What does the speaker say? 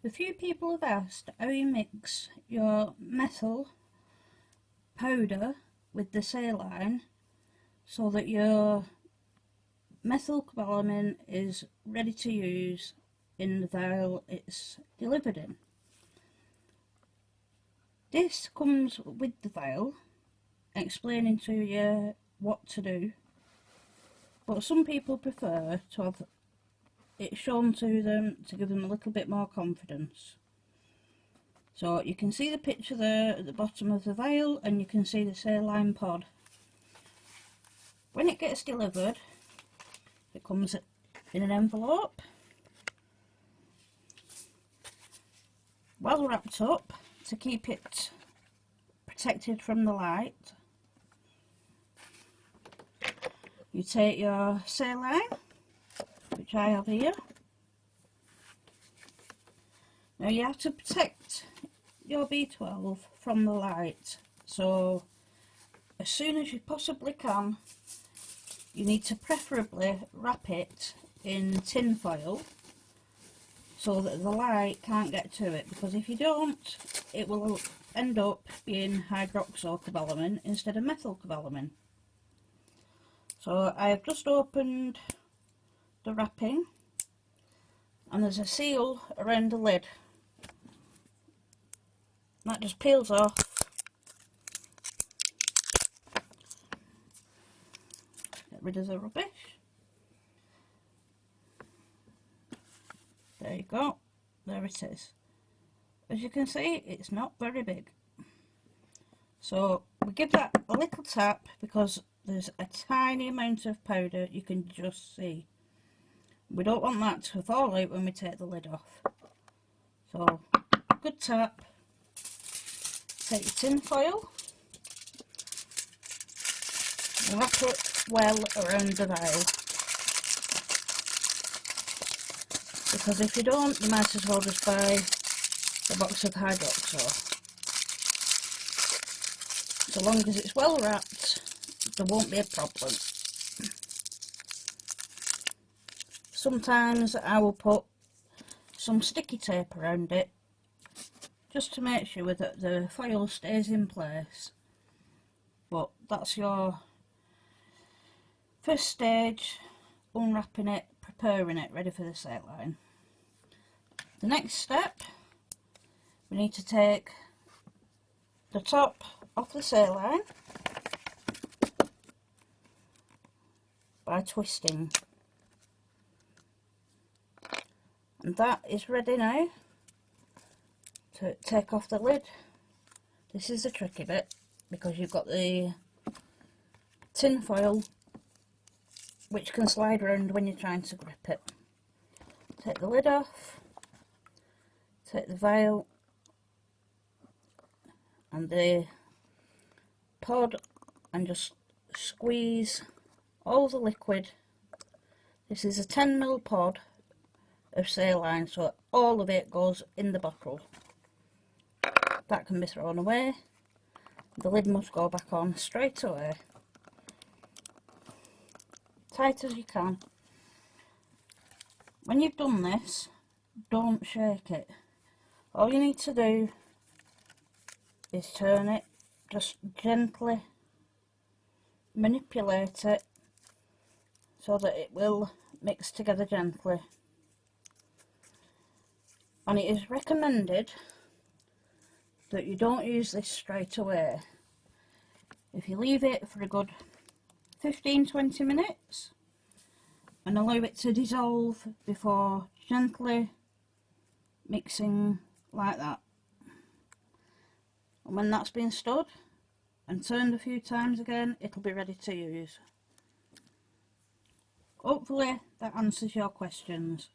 A few people have asked how you mix your methyl powder with the saline so that your methylcobalamin is ready to use in the vial it's delivered in. This comes with the vial, explaining to you what to do, but some people prefer to have it shown to them to give them a little bit more confidence. So you can see the picture there at the bottom of the vial, and you can see the saline pod. When it gets delivered, it comes in an envelope, well wrapped up to keep it protected from the light. You take your saline, which I have here. Now you have to protect your B12 from the light, so as soon as you possibly can, you need to preferably wrap it in tin foil so that the light can't get to it, because if you don't, it will end up being hydroxycobalamin instead of methylcobalamin. So I have just opened the wrapping, and there's a seal around the lid. That just peels off. Get rid of the rubbish. There you go. There it is. As you can see, it's not very big. So we give that a little tap because there's a tiny amount of powder you can just see. We don't want that to fall out when we take the lid off. So, good tap. Take your tin foil and wrap it well around the vial. Because if you don't, you might as well just buy a box of hydroxyl. So long as it's well wrapped, there won't be a problem. Sometimes I will put some sticky tape around it just to make sure that the foil stays in place. But that's your first stage, unwrapping it, preparing it, ready for the saline. The next step, we need to take the top off the saline by twisting. And that is ready now to take off the lid. This is the tricky bit, because you've got the tin foil which can slide around when you're trying to grip it. Take the lid off, take the vial and the pod and just squeeze all the liquid. This is a 10ml pod of saline, so all of it goes in the bottle. That can be thrown away. The lid must go back on straight away. Tight as you can. When you've done this, don't shake it. All you need to do is turn it, just gently manipulate it so that it will mix together gently. And it is recommended that you don't use this straight away. If you leave it for a good 15-20 minutes and allow it to dissolve before gently mixing like that. And when that's been stirred and turned a few times again, it'll be ready to use. Hopefully that answers your questions.